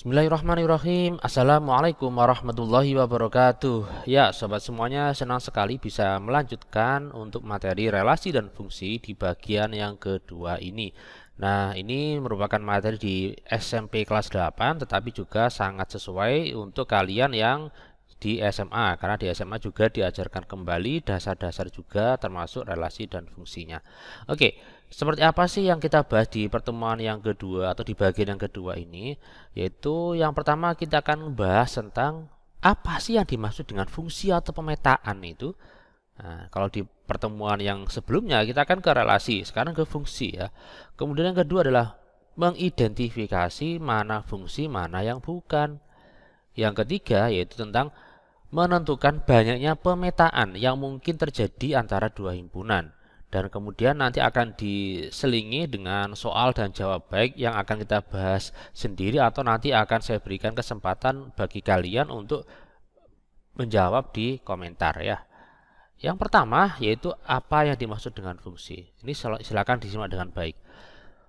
Bismillahirrahmanirrahim. Assalamualaikum warahmatullahi wabarakatuh. Ya, sobat semuanya, senang sekali bisa melanjutkan untuk materi relasi dan fungsi di bagian yang kedua ini. Nah, ini merupakan materi di SMP kelas 8, tetapi juga sangat sesuai untuk kalian yang di SMA, karena di SMA juga diajarkan kembali dasar-dasar juga termasuk relasi dan fungsinya. Oke. Seperti apa sih yang kita bahas di pertemuan yang kedua atau di bagian yang kedua ini? Yaitu yang pertama kita akan membahas tentang apa sih yang dimaksud dengan fungsi atau pemetaan itu. Nah, kalau di pertemuan yang sebelumnya kita akan ke relasi, sekarang ke fungsi ya. Kemudian yang kedua adalah mengidentifikasi mana fungsi, mana yang bukan. Yang ketiga yaitu tentang menentukan banyaknya pemetaan yang mungkin terjadi antara dua himpunan. Dan kemudian nanti akan diselingi dengan soal dan jawab baik yang akan kita bahas sendiri atau nanti akan saya berikan kesempatan bagi kalian untuk menjawab di komentar ya. Yang pertama yaitu apa yang dimaksud dengan fungsi. Ini silakan disimak dengan baik.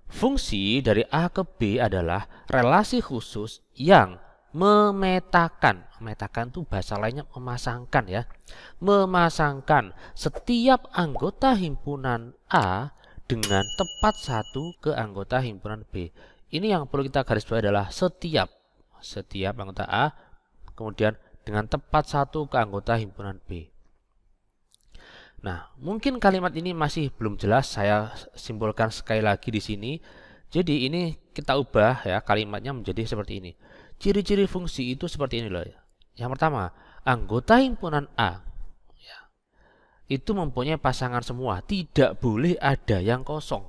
Fungsi dari A ke B adalah relasi khusus yang memetakan itu bahasa lainnya memasangkan ya, memasangkan setiap anggota himpunan A dengan tepat satu ke anggota himpunan B. Ini yang perlu kita garis bawahi adalah setiap anggota A kemudian dengan tepat satu ke anggota himpunan B. Nah, mungkin kalimat ini masih belum jelas, saya simpulkan sekali lagi di sini. Jadi ini kita ubah ya kalimatnya menjadi seperti ini. Ciri-ciri fungsi itu seperti ini loh ya. Yang pertama, anggota himpunan A ya, itu mempunyai pasangan semua, tidak boleh ada yang kosong.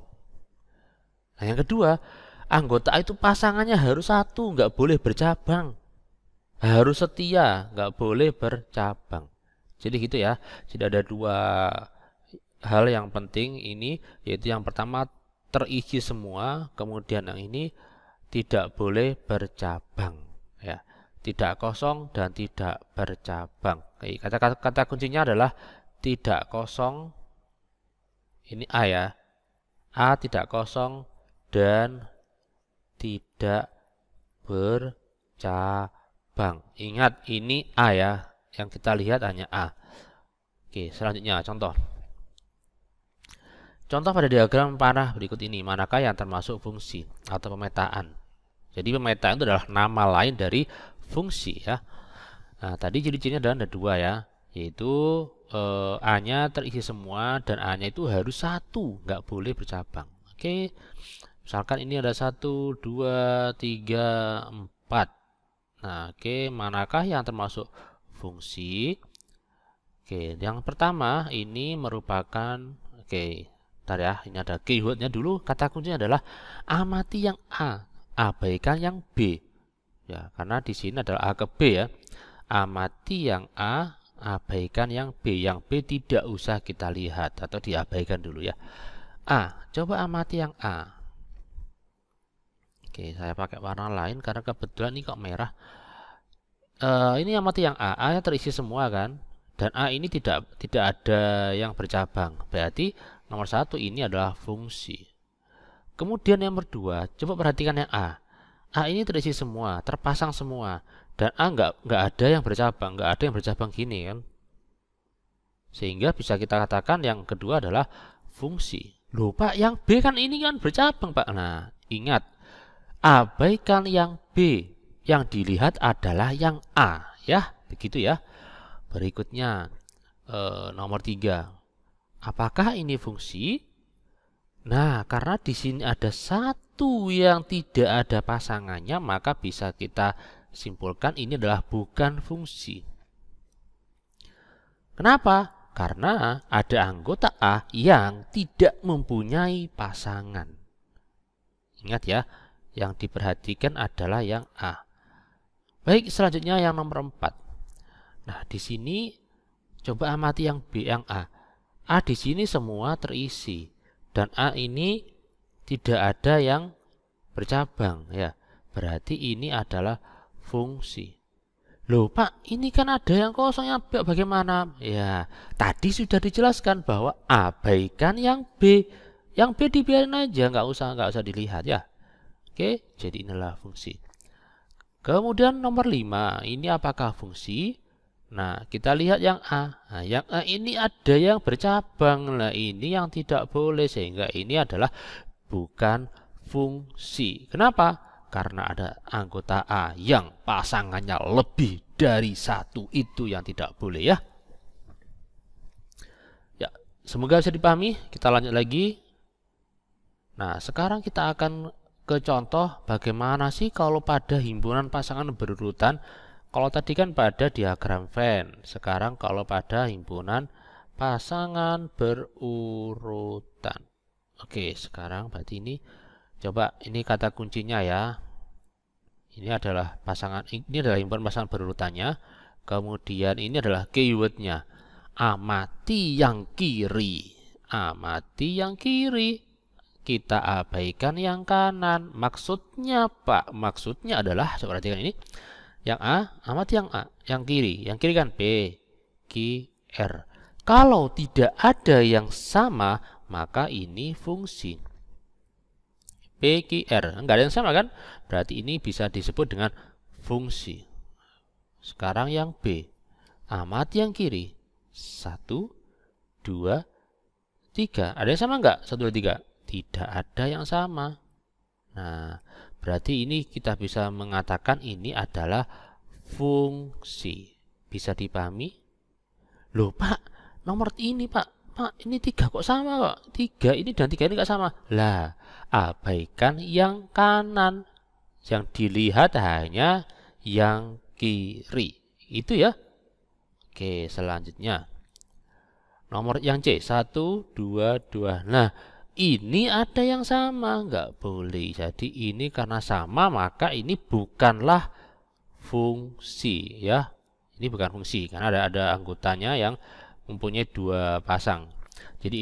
Nah, yang kedua, anggota A itu pasangannya harus satu, nggak boleh bercabang. Harus setia, nggak boleh bercabang. Jadi gitu ya. Jadi ada dua hal yang penting ini, yaitu yang pertama terisi semua, kemudian yang ini tidak boleh bercabang ya, tidak kosong dan tidak bercabang. Kata kuncinya adalah tidak kosong, ini A ya, A tidak kosong dan tidak bercabang. Ingat ini A ya, yang kita lihat hanya A. Oke, selanjutnya contoh pada diagram panah berikut ini, manakah yang termasuk fungsi atau pemetaan? Jadi pemetaan itu adalah nama lain dari fungsi ya. Nah, tadi ciri-cirinya ada dua ya, yaitu A-nya terisi semua dan A-nya itu harus satu, nggak boleh bercabang. Oke, misalkan ini ada 1, 2, 3, 4. Nah, oke, manakah yang termasuk fungsi? Oke, yang pertama ini merupakan, bentar ya, ini ada keywordnya dulu. Kata kuncinya adalah amati yang A, abaikan yang B ya, karena di sini adalah A ke B ya. Amati yang A, abaikan yang B. Yang B tidak usah kita lihat atau diabaikan dulu ya. A, coba amati yang A. Oke, saya pakai warna lain karena kebetulan ini kok merah. Ini amati yang A, A nya terisi semua kan, dan A ini tidak ada yang bercabang. Berarti nomor 1 ini adalah fungsi. Kemudian yang kedua, coba perhatikan yang A. A ini terisi semua, terpasang semua, dan A nggak ada yang bercabang, gini kan. Sehingga bisa kita katakan yang kedua adalah fungsi. Loh Pak, yang B kan ini kan bercabang Pak. Nah, ingat, abaikan yang B, yang dilihat adalah yang A ya, begitu ya. Berikutnya nomor 3. Apakah ini fungsi? Nah, karena di sini ada satu yang tidak ada pasangannya, maka bisa kita simpulkan ini adalah bukan fungsi. Kenapa? Karena ada anggota A yang tidak mempunyai pasangan. Ingat ya, yang diperhatikan adalah yang A. Baik, selanjutnya yang nomor 4. Nah, di sini coba amati yang B, yang A. A di sini semua terisi. Dan A ini tidak ada yang bercabang ya. Berarti ini adalah fungsi. Loh Pak, ini kan ada yang kosong, yang B bagaimana? Ya, tadi sudah dijelaskan bahwa abaikan yang B. Yang B dibiarin aja, nggak usah dilihat ya. Oke, jadi inilah fungsi. Kemudian nomor 5, ini apakah fungsi? Nah, kita lihat yang A. Nah, yang A ini ada yang bercabang. Nah, ini yang tidak boleh, sehingga ini adalah bukan fungsi. Kenapa? Karena ada anggota A yang pasangannya lebih dari satu, itu yang tidak boleh ya. Ya, semoga bisa dipahami. Kita lanjut lagi. Nah, sekarang kita akan ke contoh bagaimana sih kalau pada himpunan pasangan berurutan. Kalau tadi kan pada diagram Venn, sekarang kalau pada himpunan pasangan berurutan. Oke, sekarang berarti ini coba ini kata kuncinya ya. Ini adalah himpunan pasangan berurutannya. Kemudian ini adalah keywordnya. Amati yang kiri. Amati yang kiri. Kita abaikan yang kanan. Maksudnya Pak, maksudnya adalah, perhatikan ini. Yang A, amati yang A. Yang kiri. Yang kiri kan B, Q, R. Kalau tidak ada yang sama, maka ini fungsi. P, Q, R. Enggak ada yang sama kan? Berarti ini bisa disebut dengan fungsi. Sekarang yang B. Amati yang kiri. 1, 2, 3. Ada yang sama enggak? 1, 2, 3. Tidak ada yang sama. Nah, berarti ini kita bisa mengatakan ini adalah fungsi. Bisa dipahami? Loh Pak, nomor ini Pak. Pak, ini 3 kok sama kok. 3 ini dan 3 ini nggak sama. Lah, abaikan yang kanan. Yang dilihat hanya yang kiri. Itu ya. Oke, selanjutnya. Nomor yang C, 1, 2, 2. Nah, ini ada yang sama, nggak boleh. Jadi ini karena sama, maka ini bukanlah fungsi ya. Ini bukan fungsi karena ada anggotanya yang mempunyai 2 pasang. Jadi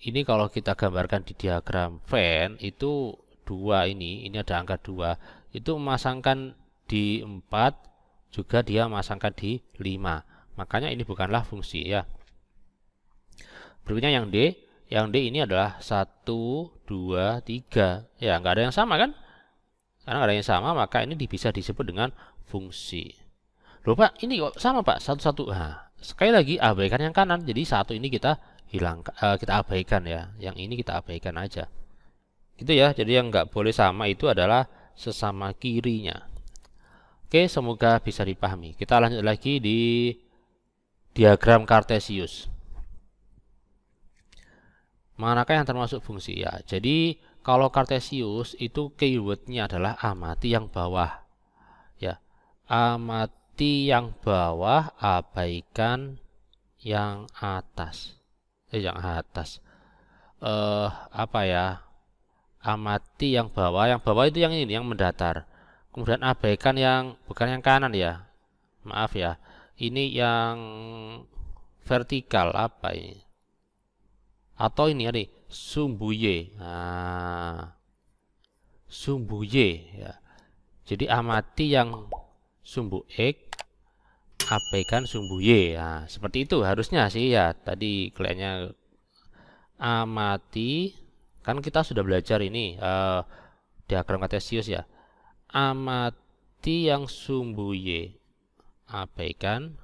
ini kalau kita gambarkan di diagram Venn itu 2 ini ada angka 2. Itu memasangkan di 4, juga dia memasangkan di 5. Makanya ini bukanlah fungsi ya. Berikutnya yang D. Yang D ini adalah 1, 2, 3. Ya, nggak ada yang sama kan? Karena nggak ada yang sama, maka ini bisa disebut dengan fungsi. Loh Pak, ini kok sama Pak? 1, 1. Nah, sekali lagi abaikan yang kanan. Jadi 1 ini kita kita abaikan ya. Yang ini kita abaikan aja. Gitu ya. Jadi yang nggak boleh sama itu adalah sesama kirinya. Oke, semoga bisa dipahami. Kita lanjut lagi di diagram Cartesius. Manakah yang termasuk fungsi ya? Jadi kalau Cartesius itu keywordnya adalah amati yang bawah ya. Amati yang bawah, abaikan yang atas. Yang atas. Apa ya? Amati yang bawah. Yang bawah itu yang ini, yang mendatar. Kemudian abaikan yang bukan yang kanan ya. Maaf ya. Ini yang vertikal apa ini? Atau ini ada sumbu Y. Nah, sumbu Y ya. Jadi amati yang sumbu X, abaikan sumbu Y. Nah, seperti itu harusnya sih ya. Tadi kelihatannya amati, kan kita sudah belajar ini diagram Cartesius ya. Amati yang sumbu Y, abaikan.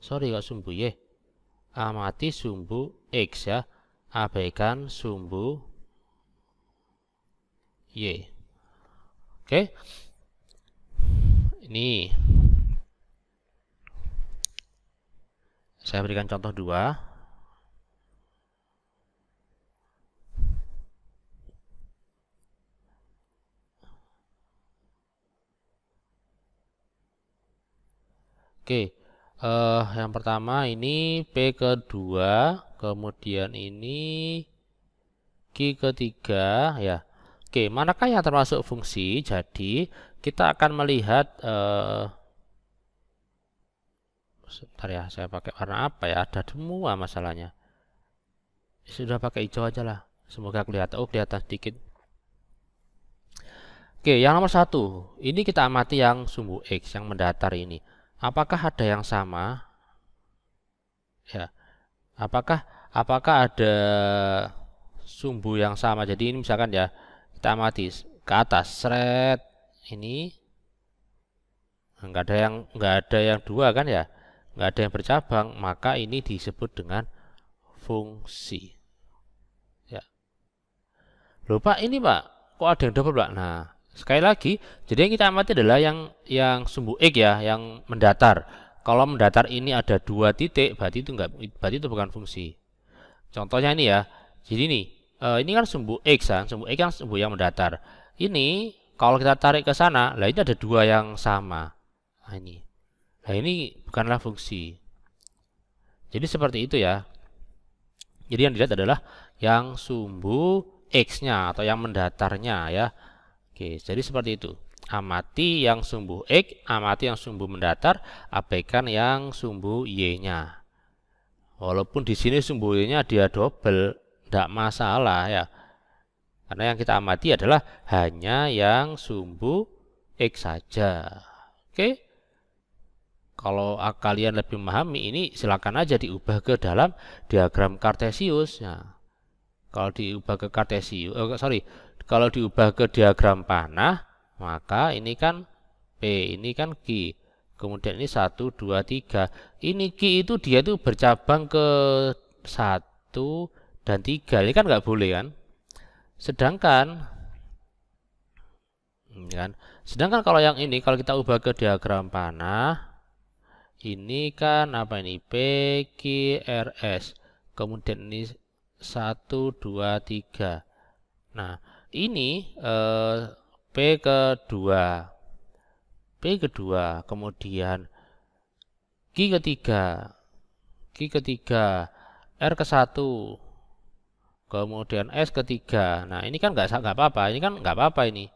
Sorry kok sumbu Y. Amati sumbu X ya, abaikan sumbu Y. Oke, ini saya berikan contoh 2. Oke, yang pertama ini P kedua, kemudian ini Q ketiga ya. Oke, manakah yang termasuk fungsi? Jadi kita akan melihat sebentar ya, saya pakai warna apa ya? Ada semua masalahnya. Sudah pakai hijau aja lah. Semoga kelihatan. Oh, kelihatan sedikit. Oke, yang nomor 1. Ini kita amati yang sumbu X yang mendatar ini. Apakah ada yang sama? Ya. Apakah ada sumbu yang sama? Jadi ini misalkan ya, kita amati ke atas, seret ini nggak ada yang dua kan ya, nggak ada yang bercabang, maka ini disebut dengan fungsi. Ya. Loh Pak, ini Pak, kok ada yang double Pak? Nah, sekali lagi, jadi yang kita amati adalah yang sumbu X ya, yang mendatar. Kalau mendatar ini ada 2 titik, berarti itu bukan fungsi. Contohnya ini ya. Jadi ini kan sumbu X kan, sumbu X kan sumbu yang mendatar. Ini kalau kita tarik ke sana, lah ini ada 2 yang sama. Nah ini bukanlah fungsi. Jadi seperti itu ya. Jadi yang dilihat adalah yang sumbu X-nya atau yang mendatarnya ya. Oke, jadi seperti itu. Amati yang sumbu X, amati yang sumbu mendatar, abaikan yang sumbu Y-nya. Walaupun di sini sumbu Y-nya dia double, tidak masalah ya. Karena yang kita amati adalah hanya yang sumbu X saja. Oke. Kalau kalian lebih memahami ini, silakan aja diubah ke dalam diagram Kartesius. Nah, kalau diubah ke Kartesius, kalau diubah ke diagram panah, maka ini kan P, ini kan Q. Kemudian ini 1, 2, 3. Ini Q itu dia tuh bercabang ke 1 dan 3. Ini kan nggak boleh kan? Sedangkan kalau yang ini, kalau kita ubah ke diagram panah, ini kan apa ini? P, Q, R, S. Kemudian ini 1, 2, 3. Nah, ini P kedua. P kedua. Kemudian Q ketiga. Q ketiga. R ke 1. Kemudian S ketiga. Nah, ini kan nggak apa-apa. Ini kan nggak apa-apa ini.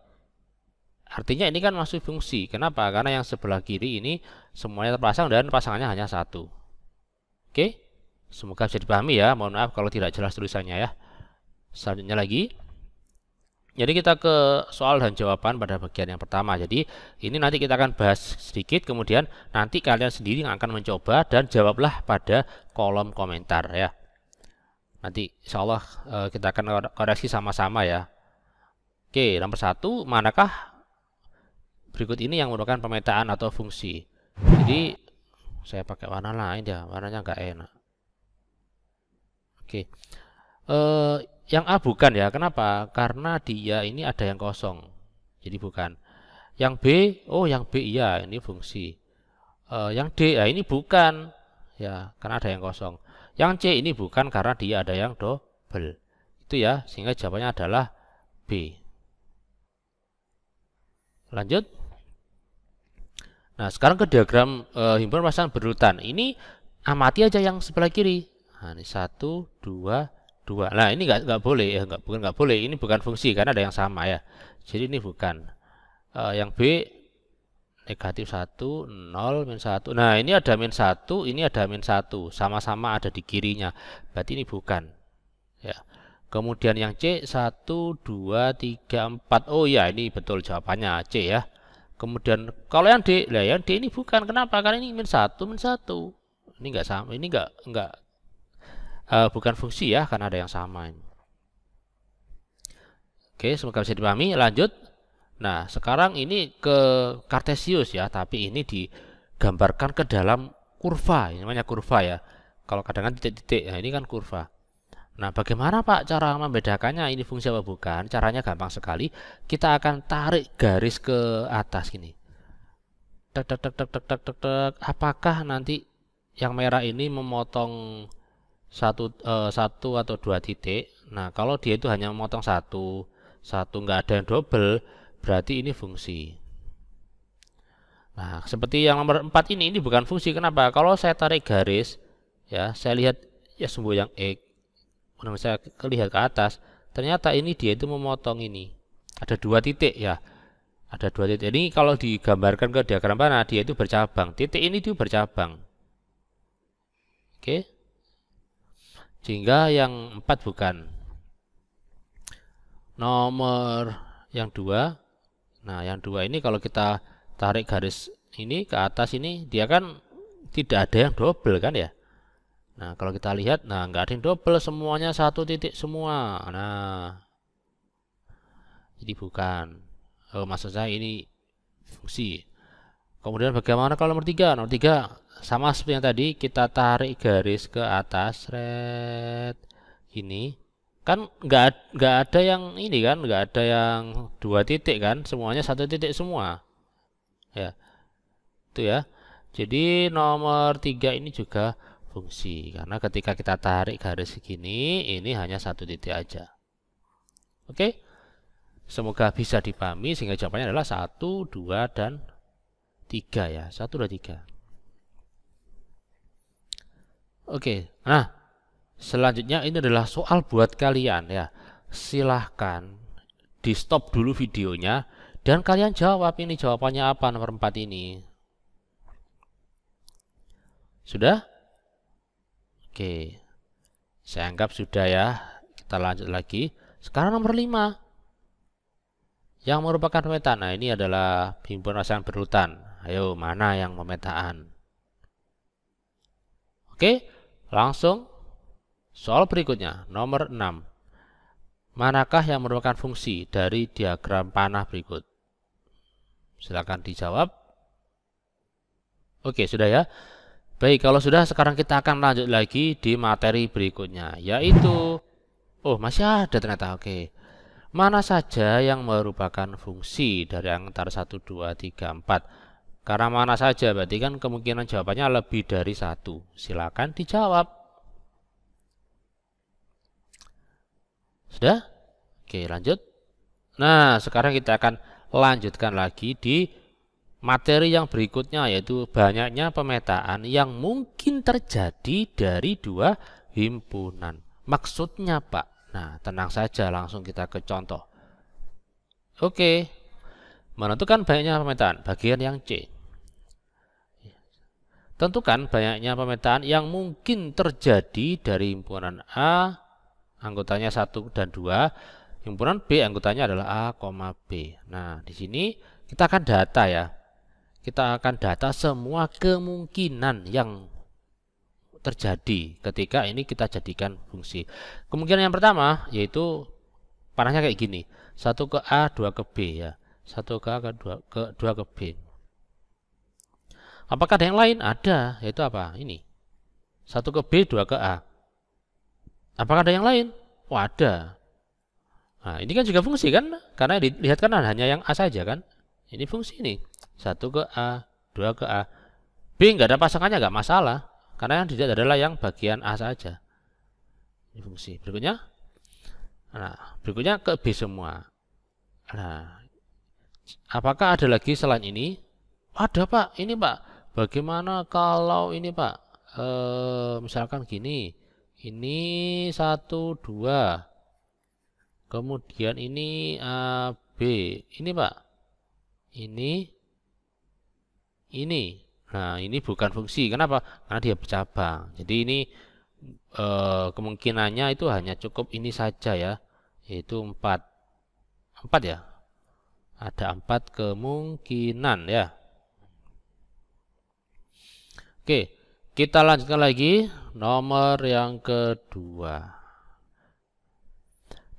Artinya ini kan masuk fungsi. Kenapa? Karena yang sebelah kiri ini semuanya terpasang dan pasangannya hanya 1. Oke? Semoga bisa dipahami ya. Mohon maaf kalau tidak jelas tulisannya ya. Selanjutnya lagi. Jadi kita ke soal dan jawaban pada bagian yang pertama. Jadi ini nanti kita akan bahas sedikit. Kemudian nanti kalian sendiri yang akan mencoba dan jawablah pada kolom komentar ya. Nanti insya Allah kita akan koreksi sama-sama ya. Oke, nomor 1, manakah berikut ini yang merupakan pemetaan atau fungsi? Jadi saya pakai warna lain ya, warnanya nggak enak. Oke, yang A bukan ya, kenapa? Karena dia ini ada yang kosong, jadi bukan. Yang B, yang B iya, ini fungsi. Yang D, ya ini bukan, ya karena ada yang kosong. Yang C ini bukan karena dia ada yang double. Itu ya, sehingga jawabannya adalah B. Lanjut. Nah, sekarang ke diagram himpunan pasangan berurutan. Ini amati aja yang sebelah kiri. Nah, ini 1, 2, 2. Nah, ini nggak boleh ya, nggak boleh. Ini bukan fungsi karena ada yang sama ya. Jadi ini bukan. Yang B negatif 1, 0, min 1. Nah, ini ada min 1, ini ada min 1. Sama-sama ada di kirinya. Berarti ini bukan. Ya. Kemudian yang C 1, 2, 3, 4. Oh ya, ini betul jawabannya C ya. Kemudian kalau yang D, lah yang D ini bukan. Kenapa? Karena ini min 1, min 1. Ini enggak sama. Ini enggak bukan fungsi ya, karena ada yang sama ini. Oke, semoga bisa dipahami. Lanjut. Nah, sekarang ini ke Kartesius ya, tapi ini digambarkan ke dalam kurva. Ini namanya kurva ya. Kalau kadang-kadang titik-titik, nah ini kan kurva. Nah, bagaimana Pak cara membedakannya ini fungsi apa bukan? Caranya gampang sekali. Kita akan tarik garis ke atas gini. Tek tek tek tek tek tek tek tek. Apakah nanti yang merah ini memotong satu atau 2 titik? Nah, kalau dia itu hanya memotong satu nggak ada yang double, berarti ini fungsi. Nah, seperti yang nomor 4 ini bukan fungsi. Kenapa? Kalau saya tarik garis, ya saya lihat ya sumbu yang X. Nah, saya lihat ke atas, ternyata ini dia itu memotong ini. Ada 2 titik ya. Ada 2 titik. Ini kalau digambarkan ke diagram panah, dia itu bercabang. Titik ini itu bercabang. Oke. Sehingga yang 4 bukan. Nomor yang 2. Nah, yang 2 ini kalau kita tarik garis ini ke atas ini, dia kan tidak ada yang double kan ya. Nah, kalau kita lihat, nah nggak ada yang double, semuanya 1 titik semua. Nah, Ini bukan. Oh, maksud saya ini fungsi. Kemudian bagaimana kalau nomor 3? Nomor 3 sama seperti yang tadi, kita tarik garis ke atas, red. Ini kan nggak ada yang ini kan, nggak ada yang 2 titik kan, semuanya 1 titik semua. Ya, itu ya. Jadi nomor 3 ini juga fungsi, karena ketika kita tarik garis segini, ini hanya 1 titik aja. Oke, semoga bisa dipahami sehingga jawabannya adalah 1, 2, dan 3 ya. 1, 2, 3. Oke, nah selanjutnya ini adalah soal buat kalian ya. Silahkan di stop dulu videonya dan kalian jawab ini jawabannya apa nomor 4 ini. Sudah? Oke, saya anggap sudah ya. Kita lanjut lagi. Sekarang nomor 5 yang merupakan pemetaan. Nah, ini adalah himpunan rangsangan berurutan. Ayo, mana yang pemetaan? Oke, langsung soal berikutnya, nomor 6. Manakah yang merupakan fungsi dari diagram panah berikut? Silakan dijawab. Oke, sudah ya. Baik, kalau sudah, sekarang kita akan lanjut lagi di materi berikutnya, yaitu masih ada ternyata. Oke. Mana saja yang merupakan fungsi dari antara 1, 2, 3, 4? Karena mana saja berarti kan kemungkinan jawabannya lebih dari 1. Silakan dijawab. Sudah? Oke, lanjut. Nah, sekarang kita akan lanjutkan lagi di materi yang berikutnya, yaitu banyaknya pemetaan yang mungkin terjadi dari 2 himpunan. Maksudnya, Pak? Nah, tenang saja, langsung kita ke contoh. Oke, menentukan banyaknya pemetaan, bagian yang C. Tentukan banyaknya pemetaan yang mungkin terjadi dari himpunan A, anggotanya 1 dan 2, himpunan B, anggotanya adalah A, B. Nah, di sini kita akan data ya. Kita akan data semua kemungkinan yang terjadi ketika ini kita jadikan fungsi. Kemungkinan yang pertama yaitu panahnya kayak gini, 1 ke A, 2 ke B ya. 1 ke A, 2 ke B. Apakah ada yang lain? Ada, yaitu apa? Ini. 1 ke B, 2 ke A. Apakah ada yang lain? Oh, ada. Nah, ini kan juga fungsi kan? Karena dilihat kan hanya yang A saja kan? Ini fungsi ini. 1 ke A, 2 ke A. B nggak ada pasangannya, nggak masalah. Karena yang dilihat adalah yang bagian A saja. Ini fungsi. Berikutnya. Nah, berikutnya ke B semua. Nah, apakah ada lagi selain ini? Ada, Pak. Ini, Pak. Bagaimana kalau ini, Pak? Misalkan gini. Ini 1, 2. Kemudian ini A, B. Ini, Pak. Ini. Nah, ini bukan fungsi. Kenapa? Karena dia bercabang. Jadi ini kemungkinannya itu hanya cukup ini saja ya. Yaitu 4. 4 ya. Ada 4 kemungkinan ya. Oke, kita lanjutkan lagi nomor yang kedua.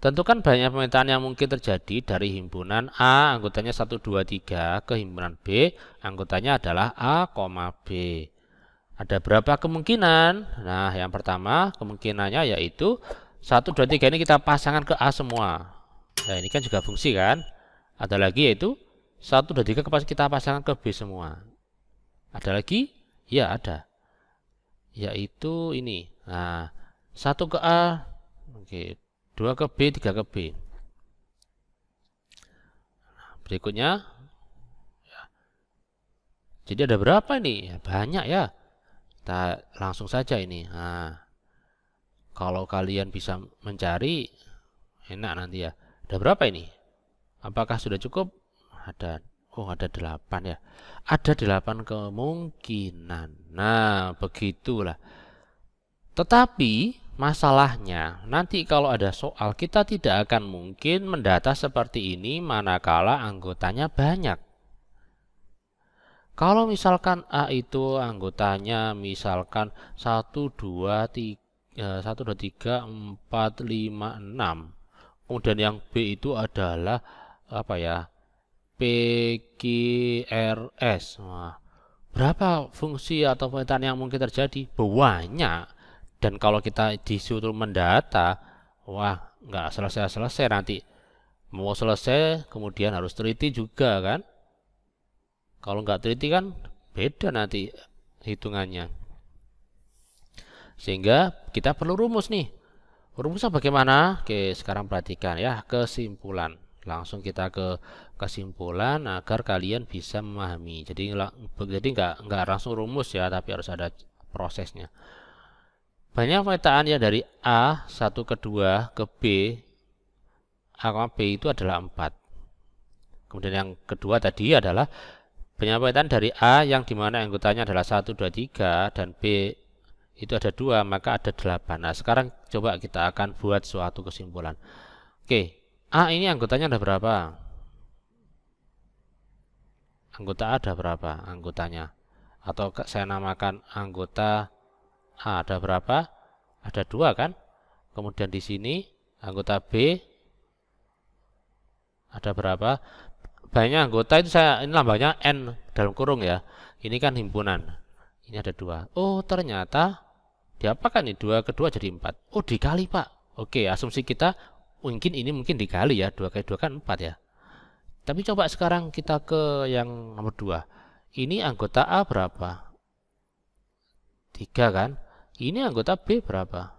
Tentukan banyak pemetaan yang mungkin terjadi dari himpunan A, anggotanya 1, 2, 3, ke himpunan B, anggotanya adalah A, B. Ada berapa kemungkinan? Nah, yang pertama kemungkinannya yaitu 1, 2, 3 ini kita pasangkan ke A semua. Nah, ini kan juga fungsi kan? Ada lagi yaitu 1, 2, 3 kita pasangkan ke B semua. Ada lagi? Ya, ada. Yaitu ini. Nah, 1 ke A, oke, 2 ke B, 3 ke B. Berikutnya. Jadi ada berapa ini? Ya, banyak ya. Kita langsung saja ini. Nah, kalau kalian bisa mencari, enak nanti ya. Ada berapa ini? Apakah sudah cukup? Ada. Oh, ada 8 ya. Ada 8 kemungkinan. Nah, begitulah. Tetapi masalahnya, nanti kalau ada soal, kita tidak akan mungkin mendata seperti ini manakala anggotanya banyak. Kalau misalkan A itu anggotanya misalkan 1, 2, 3, 1, 2, 3, 4, 5, 6. Kemudian yang B itu adalah apa ya, PQRS. Wah, berapa fungsi atau pemetaan yang mungkin terjadi? Banyak. Dan kalau kita disuruh mendata, wah, nggak selesai-selesai nanti. Mau selesai, kemudian harus teliti juga kan? Kalau nggak teliti kan beda nanti hitungannya. Sehingga kita perlu rumus nih. Rumusnya bagaimana? Oke, sekarang perhatikan ya, kesimpulan. Langsung kita ke kesimpulan agar kalian bisa memahami. Jadi nggak langsung rumus ya, tapi harus ada prosesnya. Banyak pemetaan ya dari A 1 ke 2 ke B, A, B itu adalah 4. Kemudian yang kedua tadi adalah penyampaian dari A yang dimana anggotanya adalah 1, 2, 3 dan B itu ada 2, maka ada 8. Nah, sekarang coba kita akan buat suatu kesimpulan. Oke, A ini anggotanya ada berapa? Anggota A ada berapa anggotanya? Atau saya namakan anggota A ada berapa? Ada 2 kan? Kemudian di sini anggota B ada berapa? Banyak anggota itu ini lambangnya N dalam kurung ya. Ini kan himpunan. Ini ada 2. Oh, ternyata diapakan nih? 2 ke 2 jadi 4. Oh, dikali, Pak. Oke, asumsi kita mungkin dikali ya. 2 kali 2 kan 4 ya. Tapi coba sekarang kita ke yang nomor 2. Ini anggota A berapa? 3 kan? Ini anggota B berapa?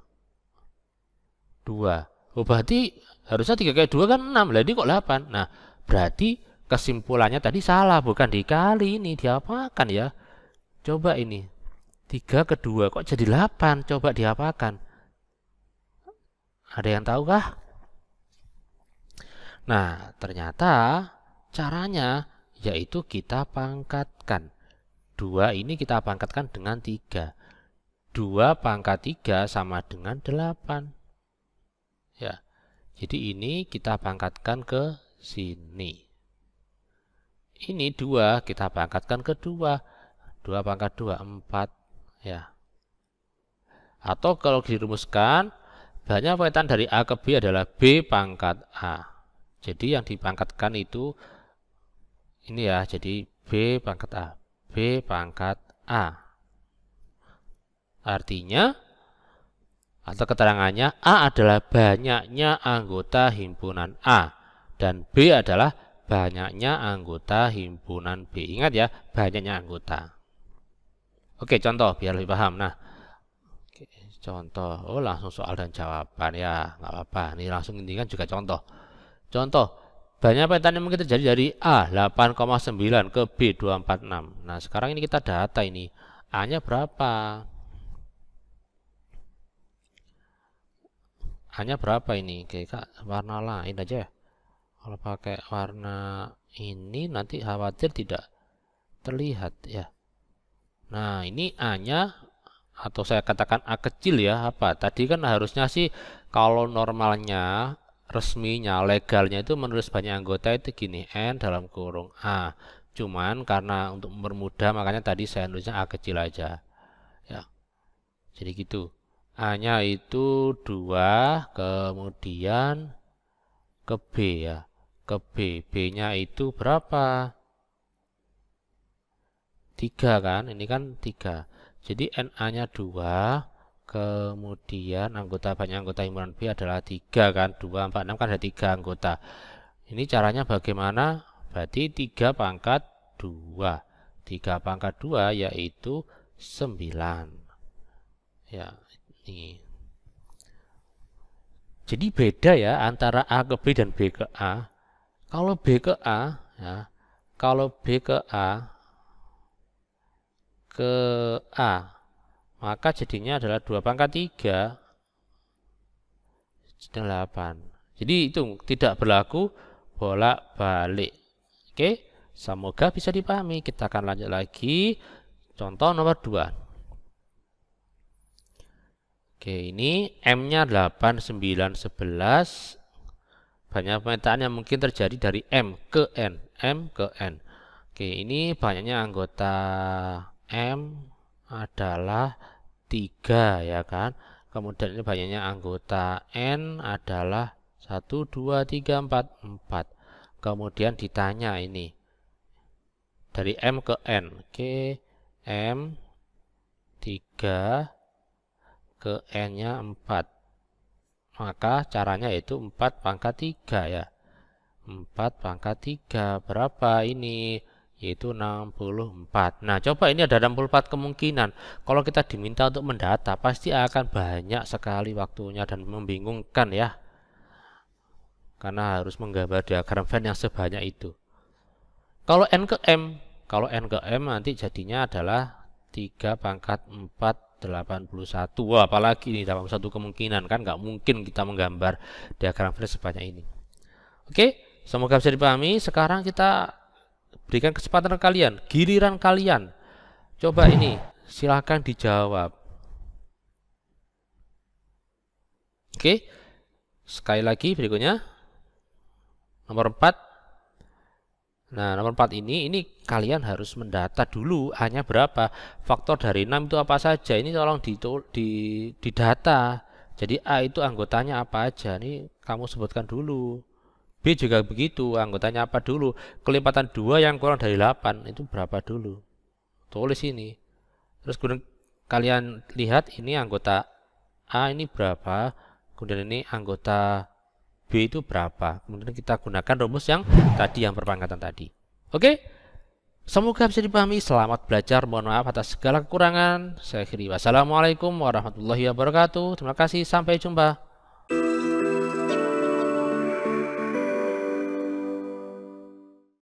2. Oh, berarti harusnya 3 kali 2 kan 6. Lah ini kok 8. Nah, berarti kesimpulannya tadi salah, bukan dikali, ini diapakan ya. Coba ini 3 ke 2 kok jadi 8. Coba diapakan? Ada yang tahu kah? Nah, ternyata caranya yaitu kita pangkatkan. 2 ini kita pangkatkan dengan 3. 2 pangkat 3 sama dengan 8. Ya. Jadi ini kita pangkatkan ke sini. Ini 2 kita pangkatkan ke 2. 2 pangkat 2, 4. Ya. Atau kalau dirumuskan, banyak pemetaan dari A ke B adalah B pangkat A. Jadi yang dipangkatkan itu ini ya, jadi B pangkat A. B pangkat A. Artinya, atau keterangannya, A adalah banyaknya anggota himpunan A. Dan B adalah banyaknya anggota himpunan B. Ingat ya, banyaknya anggota. Oke, contoh biar lebih paham. Nah, oke, contoh. Oh, langsung soal dan jawaban ya, nggak apa-apa. Ini langsung ini kan juga contoh. Contoh, banyak pemetaan yang mungkin terjadi dari A 8,9 ke B 246. Nah, sekarang ini kita data ini. A-nya berapa? A-nya berapa ini? Oke, Kak, warna lain aja ya. Kalau pakai warna ini nanti khawatir tidak terlihat ya. Nah, ini A-nya atau saya katakan A kecil ya, apa? Tadi kan harusnya sih kalau normalnya, resminya, legalnya itu menulis banyak anggota itu gini, N dalam kurung A. Cuman karena untuk mempermudah makanya tadi saya nulisnya A kecil aja. Ya. Jadi gitu. A-nya itu 2, kemudian ke B ya. Ke B, B-nya itu berapa? 3 kan, ini kan 3. Jadi NA-nya 2, kemudian banyak anggota himpunan B adalah 3 kan, 2, 4, 6 kan ada 3 anggota. Ini caranya bagaimana? Berarti 3 pangkat 2. 3 pangkat 2 yaitu 9. Ya, ini. Jadi beda ya antara A ke B dan B ke A. Kalau B ke A, ya, kalau B ke A, maka jadinya adalah 2 pangkat 3, 8. Jadi itu tidak berlaku bolak-balik. Oke, semoga bisa dipahami. Kita akan lanjut lagi. Contoh nomor 2. Oke, ini M-nya 8, 9, 11. Banyak pemetaan yang mungkin terjadi dari M ke N. M ke N. Oke, ini banyaknya anggota M adalah 3 ya kan. Kemudian ini banyaknya anggota N adalah 1, 2, 3, 4, 4. kemudian ditanya ini dari M ke N. Oke, M 3 ke N-nya 4. Maka caranya yaitu 4 pangkat 3 ya. 4 pangkat 3 berapa ini? Yaitu 64. Nah, coba ini ada 64 kemungkinan. Kalau kita diminta untuk mendata, pasti akan banyak sekali waktunya dan membingungkan ya. Karena harus menggambar diagram Venn yang sebanyak itu. Kalau N ke M, nanti jadinya adalah 3 pangkat 4 81. Wah, apalagi ini dalam satu kemungkinan, kan nggak mungkin kita menggambar diagram Venn sebanyak ini. Oke, semoga bisa dipahami. Sekarang kita berikan kesempatan kalian, giliran kalian. Coba ini, silahkan dijawab. Oke, sekali lagi berikutnya. Nomor 4. Nah, nomor 4 ini kalian harus mendata dulu A-nya berapa. Faktor dari 6 itu apa saja. Ini tolong didata. Jadi A itu anggotanya apa aja. Ini kamu sebutkan dulu. B juga begitu, anggotanya apa dulu. Kelipatan 2 yang kurang dari 8 itu berapa dulu. Tulis ini. Terus kemudian kalian lihat ini anggota A ini berapa. Kemudian ini anggota B itu berapa. Kemudian kita gunakan rumus yang tadi, yang perpangkatan tadi. Oke, semoga bisa dipahami. Selamat belajar. Mohon maaf atas segala kekurangan. Saya akhiri. Wassalamualaikum warahmatullahi wabarakatuh. Terima kasih. Sampai jumpa.